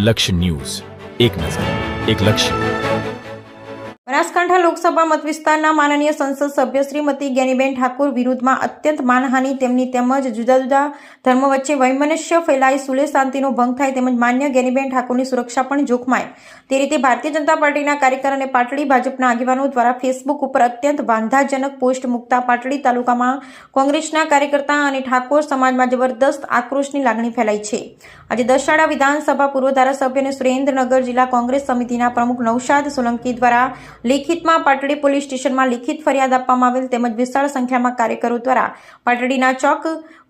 લક્ષ્ય ન્યૂઝ, એક નજર, એક લક્ષ્ય. બનાસકાંઠા લોકસભા મતવિસ્તારના માનનીય સંસદ સભ્ય શ્રીમતી જ્ઞાનીબેન ઠાકોર વિરુદ્ધમાં અત્યંત માનહાનિ તેમની તેમજ જુદા જુદા ધર્મ વચ્ચે વૈમનસ્ય ફેલાય, સુલે શાંતિનો ભંગ થાય તેમજ માન્ય જ્ઞાનીબેન ઠાકોરની સુરક્ષા પણ જોખમાય તે રીતે ભારતીય જનતા પાર્ટીના કાર્યકર અને પાટડી ભાજપના આગેવાનો દ્વારા ફેસબુક ઉપર અત્યંત વાંધાજનક પોસ્ટ મૂકતા પાટડી તાલુકામાં કોંગ્રેસના કાર્યકર્તા અને ઠાકોર સમાજમાં જબરદસ્ત આક્રોશની લાગણી ફેલાઈ છે. આજે દસાડા વિધાનસભા પૂર્વ ધારાસભ્ય અને સુરેન્દ્રનગર જિલ્લા કોંગ્રેસ સમિતિના પ્રમુખ નૌશાદ સોલંકી દ્વારા લિખિતમાં પાટડી પોલીસ સ્ટેશનમાં લિખિત ફરિયાદ આપવામાં આવેલ તેમજ વિશાળ સંખ્યામાં કાર્યકરો દ્વારા પાટડીના ચોક,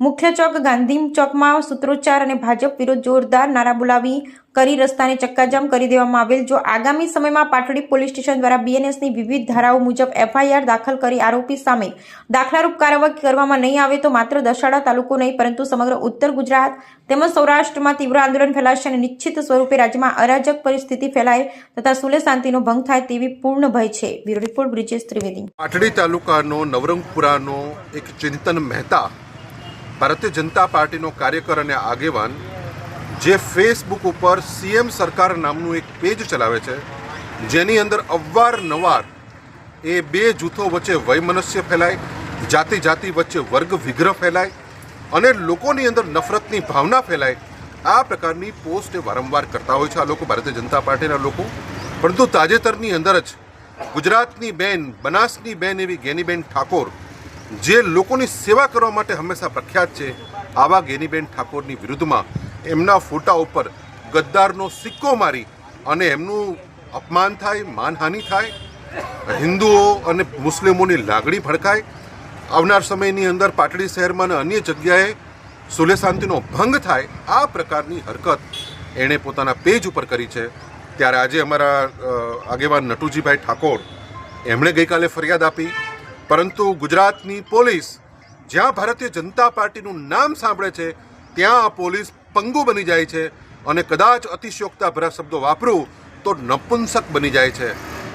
મુખ્ય ચોક, ગાંધી ચોકમાં સૂત્રોચ્ચાર અને ભાજપ વિરુદ્ધ જોરદાર નારા બોલાવી કરી રસ્તાને ચક્કાજામ કરી દેવામાં આવેલ. જો આગામી સમયમાં પાટડી પોલીસ સ્ટેશન દ્વારા બીએનએસની વિવિધ ધારાઓ મુજબ એફઆઈઆર દાખલ કરી આરોપી સામે દાખલારૂપ કાર્યવાહી કરવામાં નહીં આવે તો માત્ર દસાડા તાલુકો નહીં પરંતુ સમગ્ર ઉત્તર ગુજરાત તેમજ સૌરાષ્ટ્રમાં તીવ્ર આંદોલન ફેલાશે અને નિશ્ચિત સ્વરૂપે રાજ્યમાં અરાજક પરિસ્થિતિ ફેલાય તથા સુલે શાંતિનો ભંગ થાય તેવી પૂર્ણ ભય છે. Bureau report Brijesh Trivedi. પાટડી તાલુકાનો નવરંગપુરાનો એક ચિંતન મહેતા, ભારતીય જનતા પાર્ટીનો કાર્યકર અને આગેવાન, જે ફેસબુક ઉપર સીએમ સરકાર નામનું એક પેજ ચલાવે છે, જેની અંદર અવારનવાર એ બે જૂથો વચ્ચે વૈમનસ્ય ફેલાય, જાતિ જાતિ વચ્ચે વર્ગ વિગ્રહ ફેલાય અને લોકોની અંદર નફરતની ભાવના ફેલાય, આ પ્રકારની પોસ્ટ એ વારંવાર કરતા હોય છે આ લોકો, ભારતીય જનતા પાર્ટીના લોકો. પરંતુ તાજેતરની અંદર જ ગુજરાતની બેન, બનાસની બેન એવી જ્ઞાનીબેન ઠાકોર, જે લોકોની સેવા કરવા માટે હંમેશા પ્રખ્યાત છે, આવા જ્ઞાનીબેન ઠાકોરની વિરુદ્ધમાં એમના ફોટા ઉપર ગદ્દારનો સિક્કો મારી અને એમનું અપમાન થાય, માનહાનિ થાય, હિન્દુઓ અને મુસ્લિમોની લાગણી ભડકાય. આવનાર સમયની અંદર પાટડી શહેરમાં અને અન્ય જગ્યાએ સુલે શાંતિનો ભંગ થાય, આ પ્રકારની હરકત એણે પોતાના પેજ ઉપર કરી છે. ત્યારે આજે અમારા આગેવાન નટુજીભાઈ ઠાકોર એમણે ગઈકાલે ફરિયાદ આપી, પરંતુ ગુજરાતની પોલીસ જ્યાં ભારતીય જનતા પાર્ટીનું નામ સાંભળે છે ત્યાં આ પોલીસ પંગુ બની જાય છે અને કદાચ અતિશયોક્તા ભરા શબ્દો વાપરું તો નપુંસક બની જાય છે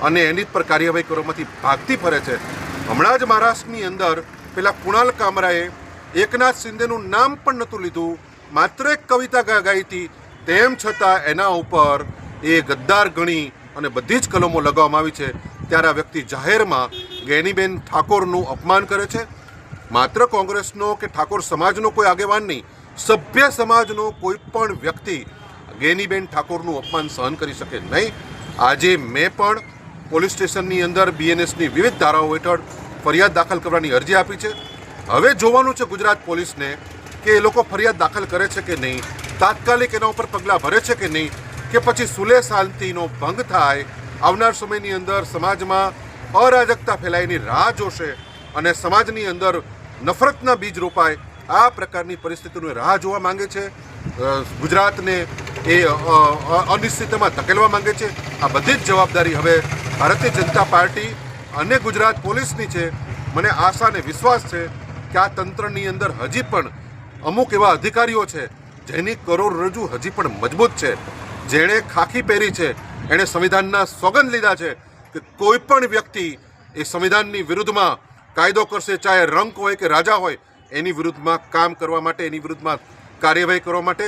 અને એની પર કાર્યવાહી કરવામાંથી ભાગતી ફરે છે. હમણાં જ મહારાષ્ટ્રની અંદર પેલા કુણાલ કામરાએ એકનાથ શિંદેનું નામ પણ નહોતું લીધું, માત્ર એક કવિતા ગાઈ હતી, તેમ છતાં એના ઉપર એ ગદ્દાર ગણી અને બધી જ કલમો લગાવવામાં આવી છે. ત્યારે આ વ્યક્તિ જાહેરમાં જ્ઞાનીબેન ઠાકોરનું અપમાન કરે છે. માત્ર કોંગ્રેસનો કે ઠાકોર સમાજનો કોઈ આગેવાન નહીં, સભ્ય સમાજનો કોઈ પણ વ્યક્તિ જ્ઞાનીબેન ઠાકોરનું અપમાન સહન કરી શકે નહીં. આજે મેં પણ પોલીસ સ્ટેશનની અંદર બીએનએસની વિવિધ ધારાઓ હેઠળ ફરિયાદ દાખલ કરવાની અરજી આપી છે. હવે જોવાનું છે ગુજરાત પોલીસને કે એ લોકો ફરિયાદ દાખલ કરે છે કે નહીં, તાત્કાલિક એના ઉપર પગલાં ભરે છે કે નહીં, કે પછી સુલે શાંતિનો ભંગ થાય, આવનાર સમયની અંદર સમાજમાં અરાજકતા ફેલાયની રાહ જોશે અને સમાજની અંદર નફરતના બીજ રોપાય, આ પ્રકારની પરિસ્થિતિની રાહ જોવા માંગે છે. ગુજરાતને એ અનિશ્ચિતતામાં ધકેલવા માંગે છે. આ બધી જ જવાબદારી હવે ભારતીય જનતા પાર્ટી અને ગુજરાત પોલીસની છે. મને આશા અને વિશ્વાસ છે કે આ તંત્રની અંદર હજી પણ અમુક એવા અધિકારીઓ છે જેની કરોડરજ્જુ હજી પણ મજબૂત છે, જેણે ખાખી પહેરી છે, એણે સંવિધાનના સોગંદ લીધા છે કે કોઈ પણ વ્યક્તિ એ સંવિધાનની વિરુદ્ધમાં કાયદો કરશે, ચાહે રંક હોય કે રાજા હોય, એની વિરુદ્ધમાં કામ કરવા માટે, એની વિરુદ્ધમાં કાર્યવાહી કરવા માટે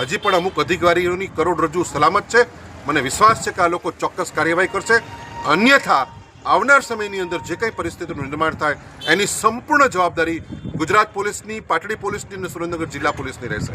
હજી પણ અમુક અધિકારીઓની કરોડરજ્જુ સલામત છે. મને વિશ્વાસ છે કે આ લોકો ચોક્કસ કાર્યવાહી કરશે. અન્યથા આવનાર સમયની અંદર જે કંઈ પરિસ્થિતિનું નિર્માણ થાય એની સંપૂર્ણ જવાબદારી ગુજરાત પોલીસની, પાટડી પોલીસની અને સુરેન્દ્રનગર જિલ્લા પોલીસની રહેશે.